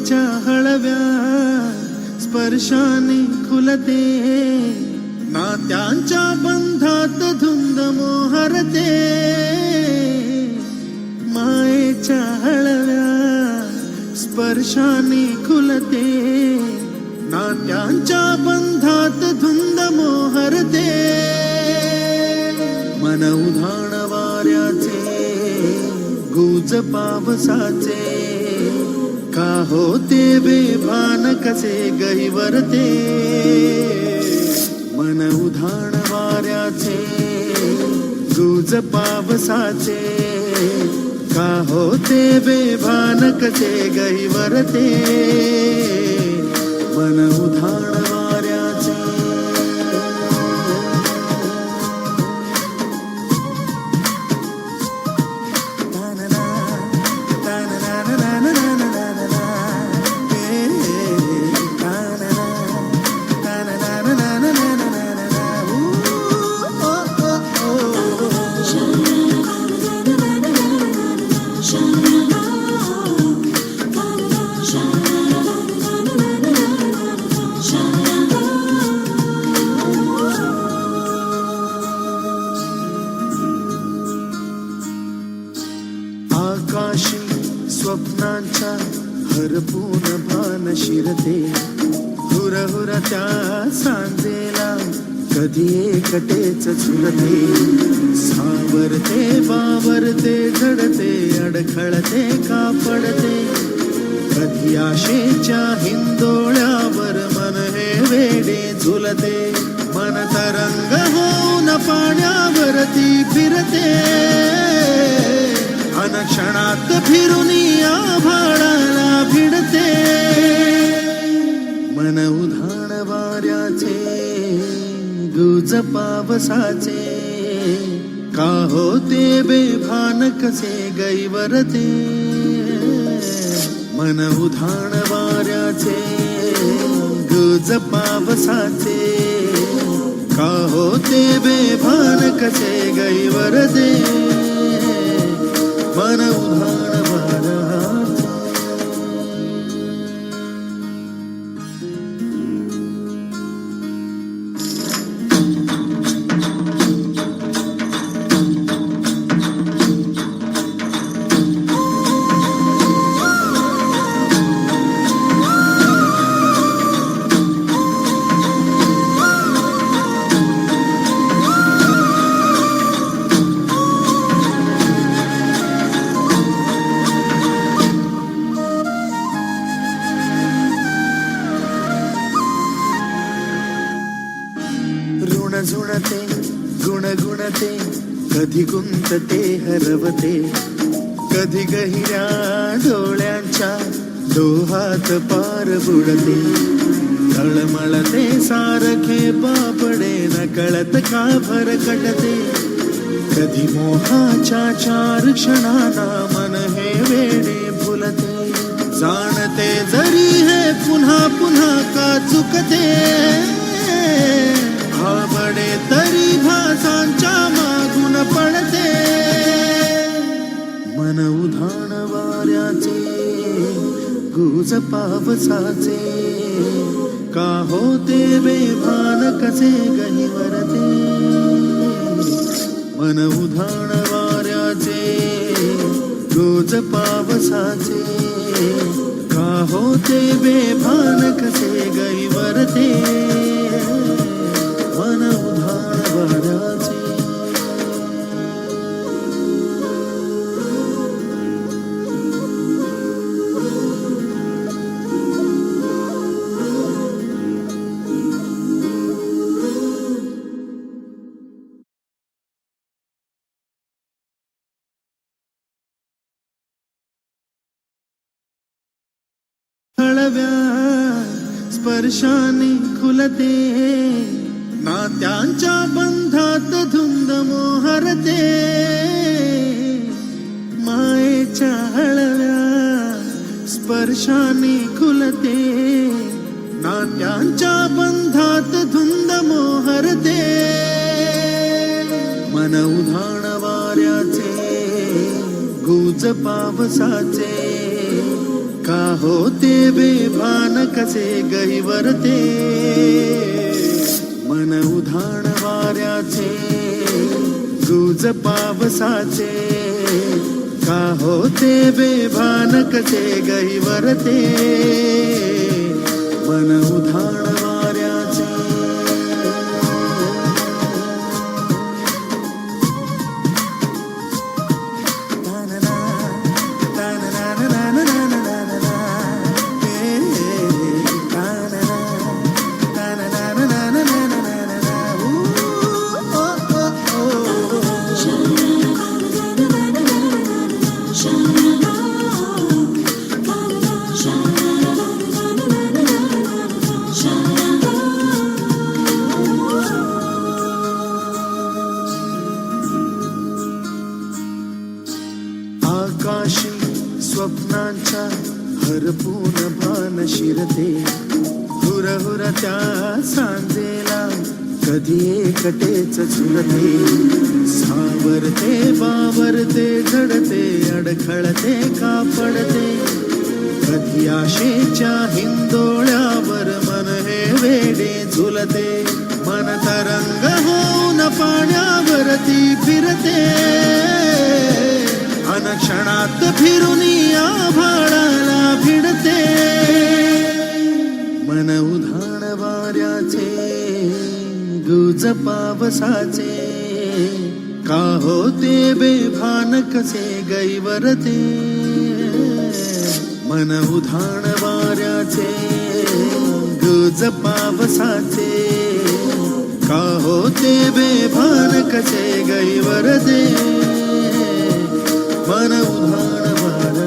मायेच्या हळव्या स्पर्शाने खुलते, नात्यांच्या बंधात धुंद मोहरते. मायेच्या हळव्या स्पर्शाने खुलते, नात्यांच्या बंधात धुंद मोहरते. मन उधाण वाऱ्याचे गुज पावसाचे, का होते बेभान कसे गहिवरते. मन उधाण वाऱ्याचे गुज पावसाचे, का होते बेभान कसे गहिवरते. मन उधाण वाऱ्याचे. आकाशी स्वप्नांच्या हरपून भान शिरते, हुरहुर त्या सांजेला कधी एकटेच झुलते. सावरते बावरते झडते, अडखळते का पडते. कधी आशेच्या हिंदोळ्यावर मन हे वेडे झुलते. मन तरंग होऊन पाण्यावरती फिरते, अनक्षणात फिरून आभाळाला भिडते. मन उधाण वाऱ्याचे गुज पावसाचे, का होते बेभान कसे गैवरते. मन उधाण वाऱ्याचे गुज पावसाचे, का होते बेभान कसे गैवरते. मन उधाण वाऱ्याचे. झुणते गुणगुणते, कधी गुंतते हरवते. कधी गहिऱ्या डोळ्यांच्या डोहात पार बुडते. तळमळते सारखे बापडे, नकळत का भरकटते. कधी मोहाच्या चार क्षणांना मन हे वेडे फुलते. जाणते जरी हे पुन्हा पुन्हा का चुकते. आवडे तरी भासांच्या मागून पडते. मन उधाण वाऱ्याचे गुज पावसाचे, का होते बेभान कसे गहिवरते. मन उधाण वाऱ्याचे गुज पावसाचे, का होते बेभान कसे गहिवरते. मन उधाण वाऱ्याचे. हळव्या स्पर्शाने खुलते, नात्यांच्या बंधात धुंद मोहरते. मायेच्या हळव्या स्पर्शाने खुलते, नात्यांच्या बंधात धुंद मोहरते. मन उधाण वाऱ्याचे गुज पावसाचे, का का होते बेभान कसे गहिवरते मन उधाण वाऱ्याचे गुज पावसाचे का होते बेभान कसे गहिवरते मन उधाण वाऱ्याचे आकाशी स्वप्नांच्या हरपून भान शिरते हुर हुर त्या सांजेला कधी एकटेच झुरते सावरते बावरते झडते अडखळते का पडते कधी आशेच्या हिंदोळ्यावर मन हे वेडे झुलते मन तरंग होऊन पाण्यावरती फिरते अनक्षणात फिरून आभाळाला भिडते मन उधाण वाऱ्याचे गुज पावसाचे का होते बेभान कसे गैवरते मन उधाण वाऱ्याचे गुज पावसाचे का होते बेभान कसे गैवरते मन उधाण वाऱ्याचे